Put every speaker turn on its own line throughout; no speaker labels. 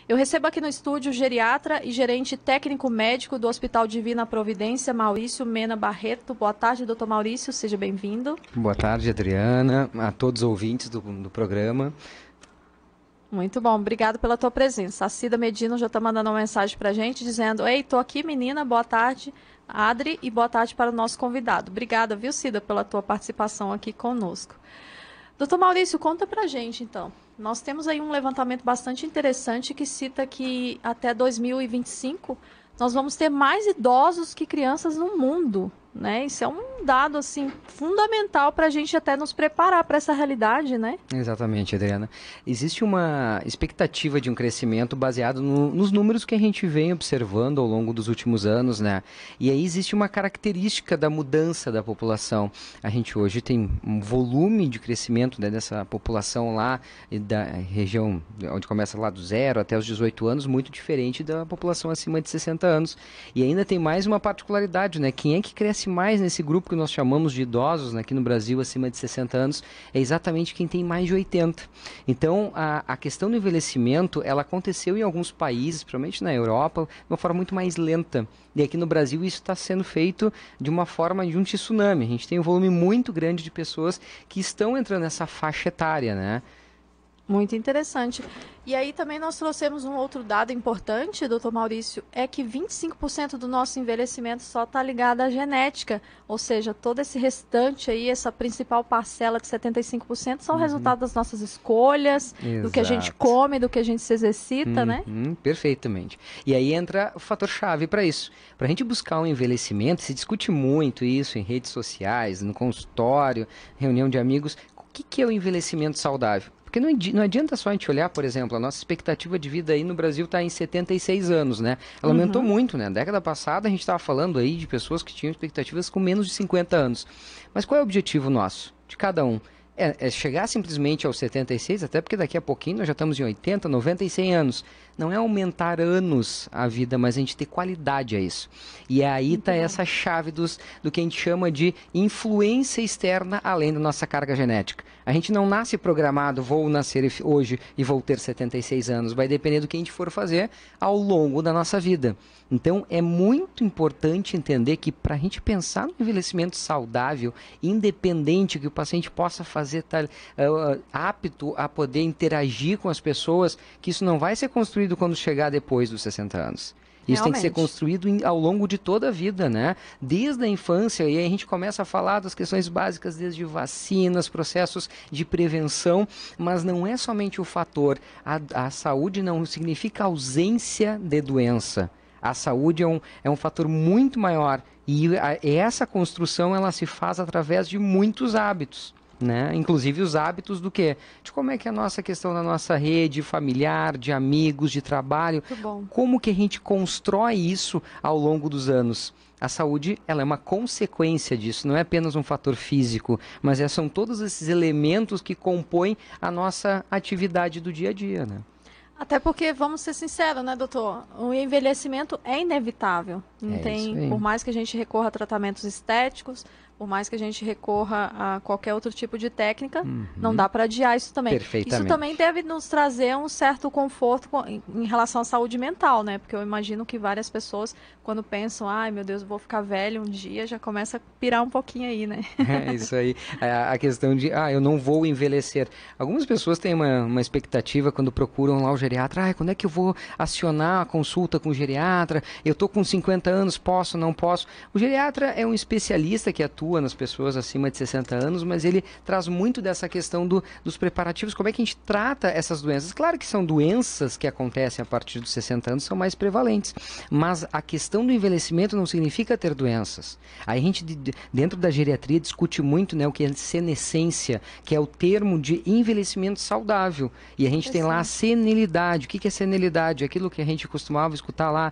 Eu recebo aqui no estúdio o geriatra e gerente técnico médico do Hospital Divina Providência, Maurício Mena Barreto. Boa tarde, doutor Maurício, seja bem-vindo.
Boa tarde, Adriana, a todos os ouvintes do programa.
Muito bom, obrigado pela tua presença. A Cida Medina já está mandando uma mensagem para a gente dizendo: ei, tô aqui, menina, boa tarde, Adri, e boa tarde para o nosso convidado. Obrigada, viu, Cida, pela tua participação aqui conosco. Doutor Maurício, conta pra gente, então. Nós temos aí um levantamento bastante interessante que cita que até 2025 nós vamos ter mais idosos que crianças no mundo, né? Isso é um dado, assim, fundamental para a gente até nos preparar para essa realidade, né?
Exatamente, Adriana. Existe uma expectativa de um crescimento baseado nos números que a gente vem observando ao longo dos últimos anos, né? E aí existe uma característica da mudança da população. A gente hoje tem um volume de crescimento, né, dessa população lá da região onde começa lá do 0 até os 18 anos, muito diferente da população acima de 60 anos. E ainda tem mais uma particularidade, né? Quem é que cresce mais nesse grupo que nós chamamos de idosos, né, aqui no Brasil, acima de 60 anos, é exatamente quem tem mais de 80. Então, a questão do envelhecimento, ela aconteceu em alguns países, principalmente na Europa, de uma forma muito mais lenta. E aqui no Brasil isso está sendo feito de uma forma de um tsunami. A gente tem um volume muito grande de pessoas que estão entrando nessa faixa etária, né?
Muito interessante. E aí também nós trouxemos um outro dado importante, doutor Maurício, é que 25% do nosso envelhecimento só está ligado à genética, ou seja, todo esse restante aí, essa principal parcela de 75% são resultado das nossas escolhas, do que a gente come, do que a gente se exercita, né?
Perfeitamente. E aí entra o fator-chave para isso. Para a gente buscar um envelhecimento, se discute muito isso em redes sociais, no consultório, reunião de amigos. O que é o envelhecimento saudável? Porque não adianta só a gente olhar, por exemplo, a nossa expectativa de vida aí no Brasil está em 76 anos, né? Ela aumentou muito, né? Na década passada a gente estava falando aí de pessoas que tinham expectativas com menos de 50 anos. Mas qual é o objetivo nosso, de cada um? É chegar simplesmente aos 76, até porque daqui a pouquinho nós já estamos em 80, 90 e 100 anos. Não é aumentar anos a vida, mas a gente ter qualidade a isso. E aí está essa chave do que a gente chama de influência externa além da nossa carga genética. A gente não nasce programado, vou nascer hoje e vou ter 76 anos. Vai depender do que a gente for fazer ao longo da nossa vida. Então, é muito importante entender que para a gente pensar no envelhecimento saudável, independente que o paciente possa fazer, apto a poder interagir com as pessoas, que isso não vai ser construído quando chegar depois dos 60 anos. Isso tem que ser construído ao longo de toda a vida, né? Desde a infância, e aí a gente começa a falar das questões básicas, desde vacinas, processos de prevenção, mas não é somente o fator. A saúde não significa ausência de doença. A saúde é um fator muito maior e essa construção ela se faz através de muitos hábitos, né? Inclusive os hábitos do quê? De como é que é a nossa questão da nossa rede familiar, de amigos, de trabalho. Como que a gente constrói isso ao longo dos anos? A saúde ela é uma consequência disso, não é apenas um fator físico, mas são todos esses elementos que compõem a nossa atividade do dia a dia, né?
Até porque, vamos ser sinceros, né, doutor? O envelhecimento é inevitável. Não tem, por mais que a gente recorra a tratamentos estéticos, por mais que a gente recorra a qualquer outro tipo de técnica, não dá para adiar isso também. Isso também deve nos trazer um certo conforto em relação à saúde mental, né? Porque eu imagino que várias pessoas, quando pensam, ai meu Deus, eu vou ficar velho um dia, já começa a pirar um pouquinho aí, né?
É isso aí. A questão de, eu não vou envelhecer. Algumas pessoas têm uma expectativa quando procuram lá o geriatra, quando é que eu vou acionar a consulta com o geriatra? Eu tô com 50 anos, posso, não posso? O geriatra é um especialista que atua nas pessoas acima de 60 anos, mas ele traz muito dessa questão dos preparativos, como é que a gente trata essas doenças. Claro que são doenças que acontecem a partir dos 60 anos, são mais prevalentes, mas a questão do envelhecimento não significa ter doenças. Aí a gente, dentro da geriatria, discute muito, né, o que é senescência, que é o termo de envelhecimento saudável, e a gente tem lá a senilidade. O que é senilidade? Aquilo que a gente costumava escutar lá,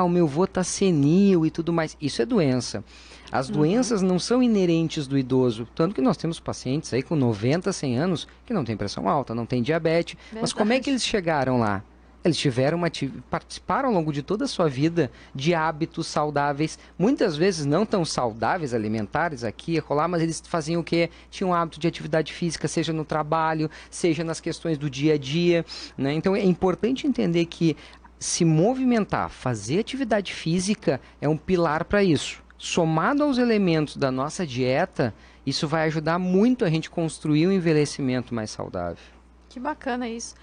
o meu avô está senil e tudo mais. Isso é doença. As doenças não são inerentes do idoso, tanto que nós temos pacientes aí com 90, 100 anos que não tem pressão alta, não tem diabetes, mas como é que eles chegaram lá? Eles participaram ao longo de toda a sua vida de hábitos saudáveis, muitas vezes não tão saudáveis, alimentares aqui e acolá, mas eles faziam o quê? Tinham hábito de atividade física, seja no trabalho, seja nas questões do dia a dia, né? Então é importante entender que se movimentar, fazer atividade física é um pilar para isso. Somado aos elementos da nossa dieta, isso vai ajudar muito a gente construir um envelhecimento mais saudável.
Que bacana isso.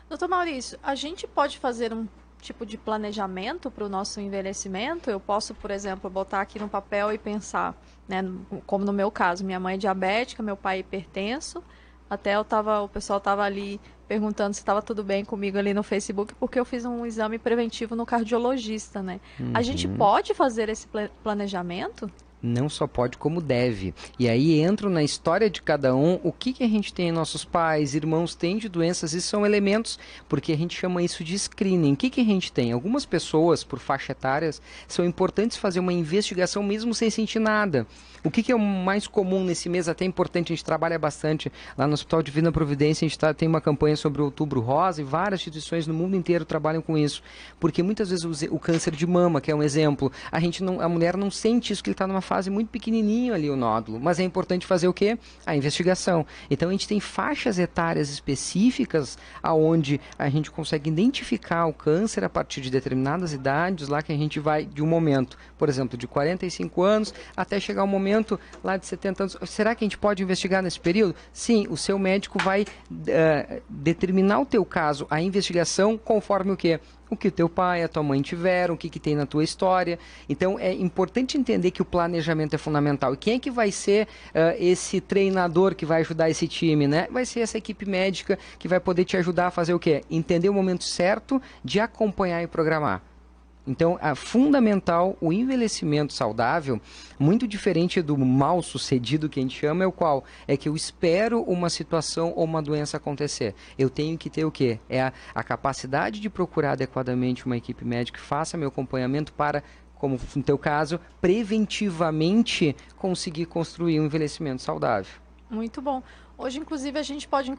Doutor Maurício, a gente pode fazer um tipo de planejamento para o nosso envelhecimento? Eu posso, por exemplo, botar aqui no papel e pensar, né, como no meu caso, minha mãe é diabética, meu pai é hipertenso, até o pessoal estava ali perguntando se estava tudo bem comigo ali no Facebook, porque eu fiz um exame preventivo no cardiologista, né? A gente pode fazer esse planejamento?
Não só pode, como deve. E aí entram na história de cada um, o que a gente tem, nossos pais, irmãos têm de doenças, e são elementos, porque a gente chama isso de screening. O que a gente tem? Algumas pessoas, por faixa etárias, são importantes fazer uma investigação mesmo sem sentir nada. O que é o mais comum nesse mês, até importante, a gente trabalha bastante lá no Hospital Divina Providência, a gente tem uma campanha sobre o Outubro Rosa, e várias instituições no mundo inteiro trabalham com isso, porque muitas vezes o câncer de mama, que é um exemplo, a mulher não sente isso, que ele está numa fase muito pequenininho ali o nódulo, mas é importante fazer o quê? A investigação. Então a gente tem faixas etárias específicas aonde a gente consegue identificar o câncer a partir de determinadas idades, lá que a gente vai de um momento, por exemplo, de 45 anos até chegar um momento lá de 70 anos. Será que a gente pode investigar nesse período? Sim, o seu médico vai determinar o teu caso, a investigação, conforme o quê? O que o teu pai, a tua mãe tiveram, o que tem na tua história. Então, é importante entender que o planejamento é fundamental. E quem é que vai ser esse treinador que vai ajudar esse time, né? Vai ser essa equipe médica que vai poder te ajudar a fazer o quê? Entender o momento certo de acompanhar e programar. Então, é fundamental o envelhecimento saudável, muito diferente do mal sucedido que a gente chama, é o qual? É que eu espero uma situação ou uma doença acontecer. Eu tenho que ter o quê? É a capacidade de procurar adequadamente uma equipe médica que faça meu acompanhamento para, como no teu caso, preventivamente conseguir construir um envelhecimento saudável.
Muito bom. Hoje, inclusive, a gente pode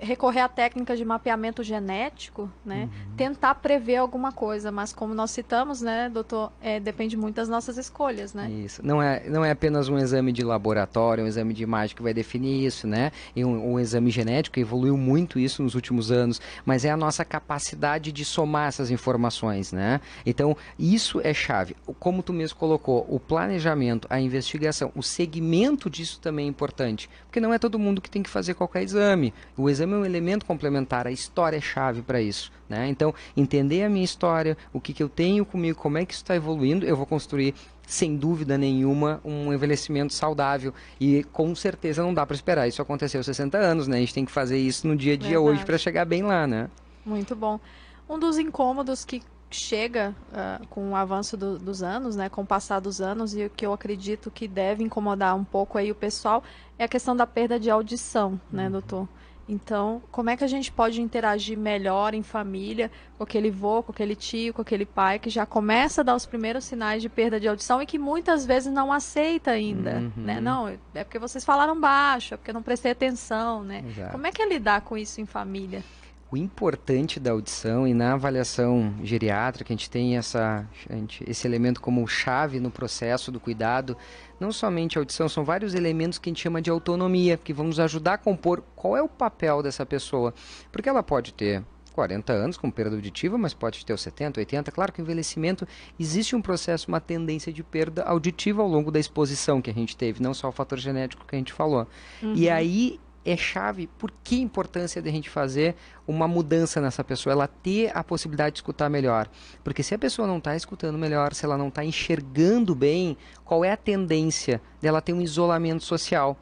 recorrer a técnicas de mapeamento genético, né? Tentar prever alguma coisa, mas como nós citamos, né, doutor, depende muito das nossas escolhas, né?
Isso. Não é apenas um exame de laboratório, um exame de imagem que vai definir isso, né? E um exame genético evoluiu muito isso nos últimos anos, mas é a nossa capacidade de somar essas informações, né? Então, isso é chave. Como tu mesmo colocou, o planejamento, a investigação, o segmento disso também é importante, porque não é todo mundo que tem que fazer qualquer exame. O exame é um elemento complementar, a história é chave para isso, né? Então, entender a minha história, o que eu tenho comigo, como é que isso está evoluindo, eu vou construir, sem dúvida nenhuma, um envelhecimento saudável. E com certeza não dá para esperar isso acontecer aos 60 anos, né? A gente tem que fazer isso no dia a dia hoje para chegar bem lá, né?
Muito bom. Um dos incômodos que chega com o avanço dos anos, né, com o passar dos anos, e o que eu acredito que deve incomodar um pouco aí o pessoal é a questão da perda de audição, né, doutor? Então, como é que a gente pode interagir melhor em família com aquele vô, com aquele tio, com aquele pai que já começa a dar os primeiros sinais de perda de audição e que muitas vezes não aceita ainda, né? Não, é porque vocês falaram baixo, é porque eu não prestei atenção, né?
Exato.
Como é que é lidar com isso em família?
O importante da audição, e na avaliação geriátrica a gente tem esse elemento como chave no processo do cuidado, não somente a audição, são vários elementos que a gente chama de autonomia, que vão nos ajudar a compor qual é o papel dessa pessoa. Porque ela pode ter 40 anos com perda auditiva, mas pode ter os 70, 80. Claro que o envelhecimento, existe um processo, uma tendência de perda auditiva ao longo da exposição que a gente teve, não só o fator genético que a gente falou. E aí é chave, por que a importância de a gente fazer uma mudança nessa pessoa, ela ter a possibilidade de escutar melhor. Porque se a pessoa não está escutando melhor, se ela não está enxergando bem, qual é a tendência dela ter um isolamento social?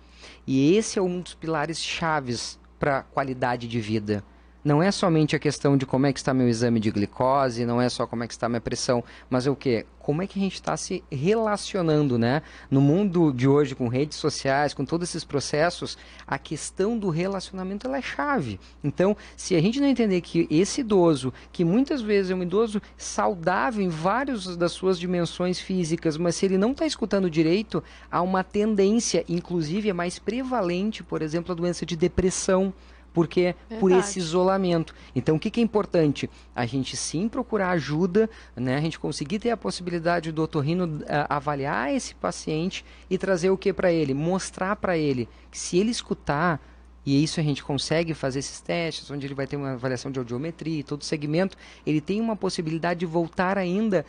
E esse é um dos pilares chaves para a qualidade de vida. Não é somente a questão de como é que está meu exame de glicose, não é só como é que está minha pressão, mas é o quê? Como é que a gente está se relacionando, né? No mundo de hoje, com redes sociais, com todos esses processos, a questão do relacionamento ela é chave. Então, se a gente não entender que esse idoso, que muitas vezes é um idoso saudável em várias das suas dimensões físicas, mas se ele não está escutando direito, há uma tendência, inclusive é mais prevalente, por exemplo, a doença de depressão. porque por
Verdade.
esse isolamento. Então, o que que é importante? A gente sim procurar ajuda, né? A gente conseguir ter a possibilidade do otorrino avaliar esse paciente e trazer o que para ele? Mostrar para ele que se ele escutar, e isso a gente consegue fazer esses testes, onde ele vai ter uma avaliação de audiometria, todo segmento, ele tem uma possibilidade de voltar ainda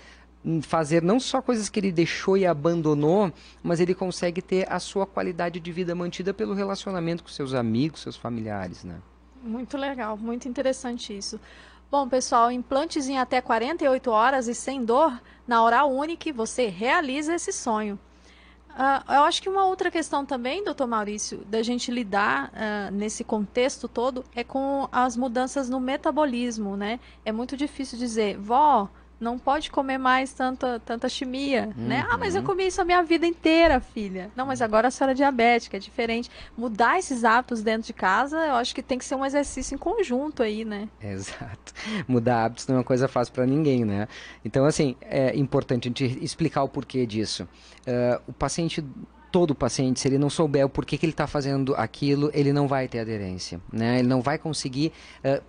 fazer não só coisas que ele deixou e abandonou, mas ele consegue ter a sua qualidade de vida mantida pelo relacionamento com seus amigos, seus familiares, né?
Muito legal, muito interessante isso. Bom, pessoal, implantes em até 48 horas e sem dor, na Oral Unique você realiza esse sonho. Eu acho que uma outra questão também, doutor Maurício, da gente lidar nesse contexto todo é com as mudanças no metabolismo, né? É muito difícil dizer, vó, não pode comer mais tanta chimia, né? Ah, mas eu comi isso a minha vida inteira, filha. Não, mas agora a senhora é diabética, é diferente. Mudar esses hábitos dentro de casa, eu acho que tem que ser um exercício em conjunto aí, né?
Exato. Mudar hábitos não é uma coisa fácil para ninguém, né? Então, assim, é importante a gente explicar o porquê disso. O paciente, todo paciente, se ele não souber o porquê que ele está fazendo aquilo, ele não vai ter aderência, né? Ele não vai conseguir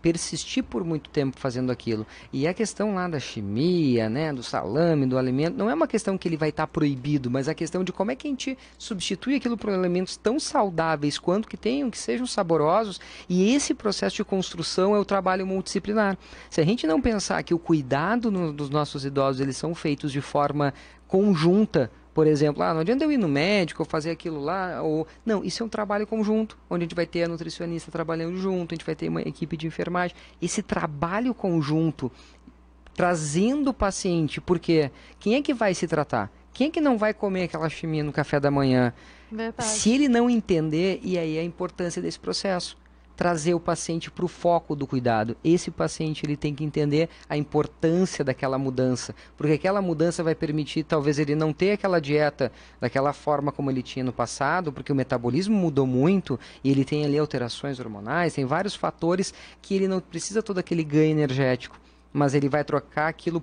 persistir por muito tempo fazendo aquilo. E a questão lá da chimia, né, do salame, do alimento, não é uma questão que ele vai estar proibido, mas a questão de como é que a gente substitui aquilo por elementos tão saudáveis quanto que tenham, que sejam saborosos. E esse processo de construção é o trabalho multidisciplinar. Se a gente não pensar que o cuidado dos nossos idosos, eles são feitos de forma conjunta. Por exemplo, não adianta eu ir no médico ou fazer aquilo lá, ou... Não, isso é um trabalho conjunto, onde a gente vai ter a nutricionista trabalhando junto, a gente vai ter uma equipe de enfermagem. Esse trabalho conjunto, trazendo o paciente, porque quem é que vai se tratar? Quem é que não vai comer aquela chimia no café da manhã?
Verdade.
Se ele não entender, e aí a importância desse processo. Trazer o paciente para o foco do cuidado. Esse paciente ele tem que entender a importância daquela mudança, porque aquela mudança vai permitir talvez ele não ter aquela dieta daquela forma como ele tinha no passado, porque o metabolismo mudou muito e ele tem ali alterações hormonais, tem vários fatores que ele não precisa todo aquele ganho energético. Mas ele vai trocar aquilo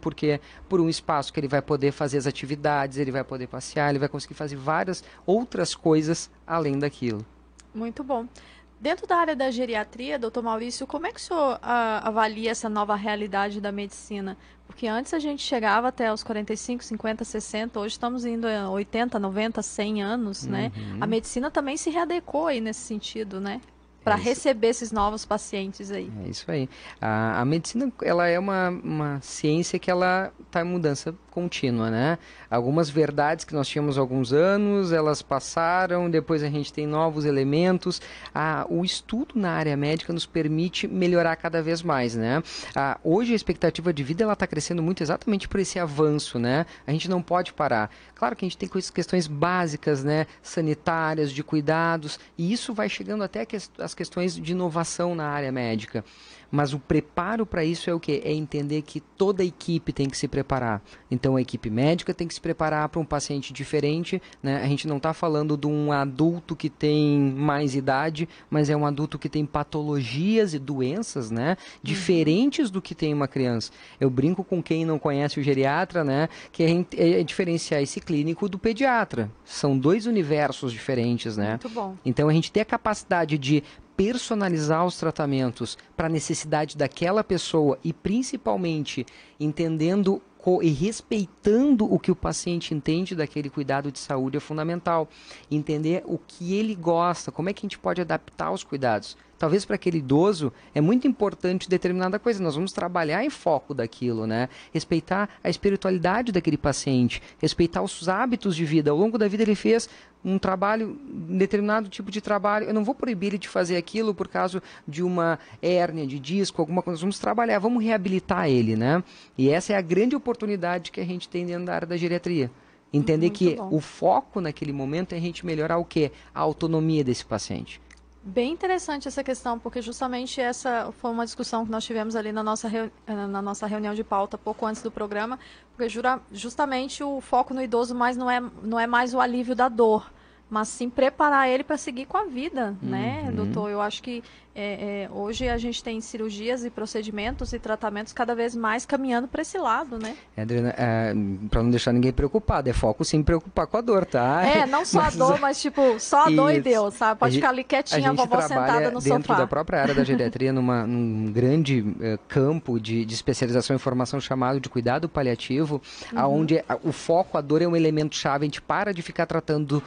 por um espaço que ele vai poder fazer as atividades, ele vai poder passear, ele vai conseguir fazer várias outras coisas além daquilo.
Muito bom. Dentro da área da geriatria, doutor Maurício, como é que o senhor avalia essa nova realidade da medicina? Porque antes a gente chegava até os 45, 50, 60, hoje estamos indo a 80, 90, 100 anos, né? A medicina também se readequou aí nesse sentido, né? Para receber esses novos pacientes aí.
É isso aí. A medicina, ela é uma ciência que ela está em mudança contínua, né? Algumas verdades que nós tínhamos há alguns anos, elas passaram, depois a gente tem novos elementos. O estudo na área médica nos permite melhorar cada vez mais, né? Hoje a expectativa de vida ela está crescendo muito exatamente por esse avanço, né? A gente não pode parar. Claro que a gente tem questões básicas, né? Sanitárias, de cuidados, e isso vai chegando até as questões de inovação na área médica. Mas o preparo para isso é o quê? É entender que toda a equipe tem que se preparar. Então a equipe médica tem que se preparar para um paciente diferente, né? A gente não está falando de um adulto que tem mais idade, mas é um adulto que tem patologias e doenças, né? Diferentes do que tem uma criança. Eu brinco com quem não conhece o geriatra, né? Que é diferenciar esse clínico do pediatra. São dois universos diferentes, né?
Muito bom.
Então a gente tem a capacidade de personalizar os tratamentos para a necessidade daquela pessoa e principalmente entendendo e respeitando o que o paciente entende daquele cuidado de saúde é fundamental. Entender o que ele gosta, como é que a gente pode adaptar os cuidados. Talvez para aquele idoso é muito importante determinada coisa. Nós vamos trabalhar em foco daquilo, né? Respeitar a espiritualidade daquele paciente, respeitar os hábitos de vida. Ao longo da vida ele fez um trabalho, um determinado tipo de trabalho. Eu não vou proibir ele de fazer aquilo por causa de uma hérnia de disco, alguma coisa. Nós vamos trabalhar, vamos reabilitar ele, né? E essa é a grande oportunidade que a gente tem dentro da área da geriatria. Entender
Muito
que
bom.
o foco naquele momento é a gente melhorar o quê? A autonomia desse paciente.
Bem interessante essa questão, porque justamente essa foi uma discussão que nós tivemos ali na nossa reunião de pauta pouco antes do programa, porque justamente o foco no idoso não é mais o alívio da dor, mas sim preparar ele para seguir com a vida, né, doutor? Eu acho que hoje a gente tem cirurgias e procedimentos e tratamentos cada vez mais caminhando para esse lado, né?
Adriana, para não deixar ninguém preocupado, é foco sim preocupar com a dor, tá?
Não só a dor, mas tipo, só a dor e deu, sabe? Pode ficar ali quietinha, a vovó sentada no
dentro
sofá.
da própria área da geriatria, num grande campo de especialização e formação chamado de cuidado paliativo, onde o foco, a dor é um elemento chave, a gente para de ficar tratando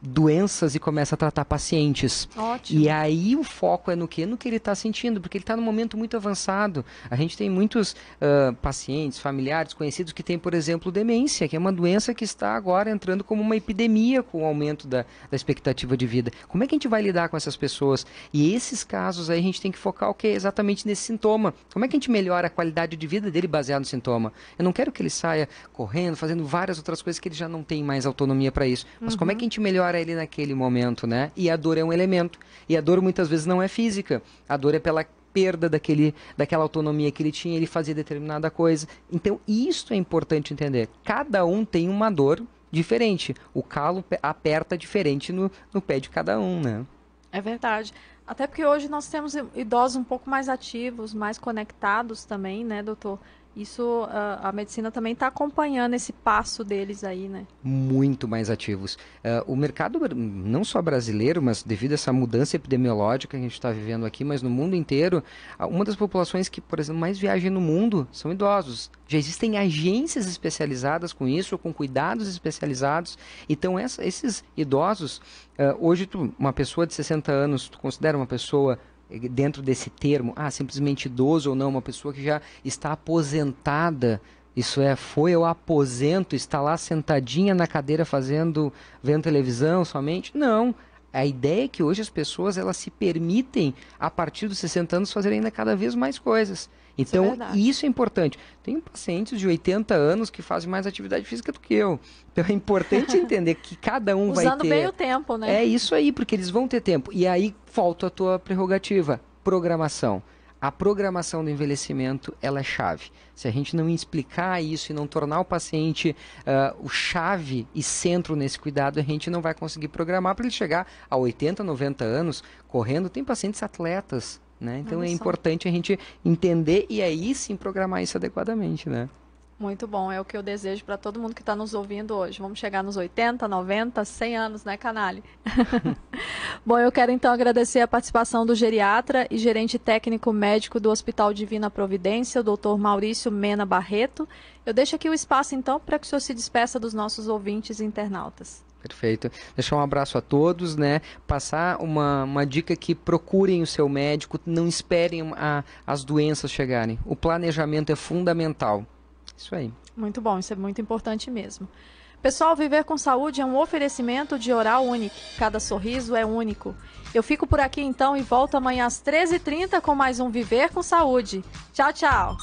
doenças e começa a tratar pacientes.
Ótimo.
E aí o foco é no quê? No que ele está sentindo, porque ele está num momento muito avançado. A gente tem muitos pacientes, familiares, conhecidos que têm, por exemplo, demência, que é uma doença que está agora entrando como uma epidemia com o aumento da expectativa de vida. Como é que a gente vai lidar com essas pessoas? E esses casos aí a gente tem que focar o que é exatamente nesse sintoma. Como é que a gente melhora a qualidade de vida dele baseado no sintoma? Eu não quero que ele saia correndo, fazendo várias outras coisas que ele já não tem mais autonomia para isso. Mas como é que a gente melhora ele naquele momento, né? E a dor é um elemento. E a dor muitas vezes não é física. A dor é pela perda daquela autonomia que ele tinha, ele fazia determinada coisa. Então, isso é importante entender. Cada um tem uma dor diferente. O calo aperta diferente no pé de cada um, né?
É verdade. Até porque hoje nós temos idosos um pouco mais ativos, mais conectados também, né, doutor? Isso, a medicina também está acompanhando esse passo deles aí, né?
Muito mais ativos. O mercado, não só brasileiro, mas devido a essa mudança epidemiológica que a gente está vivendo aqui, mas no mundo inteiro, uma das populações que, por exemplo, mais viajam no mundo são idosos. Já existem agências especializadas com isso, com cuidados especializados. Então, esses idosos, hoje, uma pessoa de 60 anos, tu considera uma pessoa dentro desse termo, simplesmente idoso ou não, uma pessoa que já está aposentada, isso foi ao aposento, está lá sentadinha na cadeira vendo televisão somente? Não. A ideia é que hoje as pessoas elas se permitem, a partir dos 60 anos, fazerem ainda cada vez mais coisas. Então, isso é importante. Tem pacientes de 80 anos que fazem mais atividade física do que eu. Então, é importante entender que cada um vai ter...
Usando bem o tempo, né?
É isso aí, porque eles vão ter tempo. E aí, falta a tua prerrogativa, programação. A programação do envelhecimento, ela é chave. Se a gente não explicar isso e não tornar o paciente o chave e centro nesse cuidado, a gente não vai conseguir programar para ele chegar a 80, 90 anos correndo. Tem pacientes atletas, né? Então é importante a gente entender e aí sim programar isso adequadamente, né?
Muito bom, é o que eu desejo para todo mundo que está nos ouvindo hoje. Vamos chegar nos 80, 90, 100 anos, né, Canali? Bom, eu quero então agradecer a participação do geriatra e gerente técnico médico do Hospital Divina Providência, o Dr. Maurício Mena Barreto. Eu deixo aqui o espaço então para que o senhor se despeça dos nossos ouvintes e internautas.
Perfeito. Deixar um abraço a todos, né? Passar uma dica que procurem o seu médico, não esperem as doenças chegarem. O planejamento é fundamental. Isso aí.
Muito bom, isso é muito importante mesmo. Pessoal, Viver com Saúde é um oferecimento de Oral Unique. Cada sorriso é único. Eu fico por aqui então e volto amanhã às 13h30 com mais um Viver com Saúde. Tchau, tchau.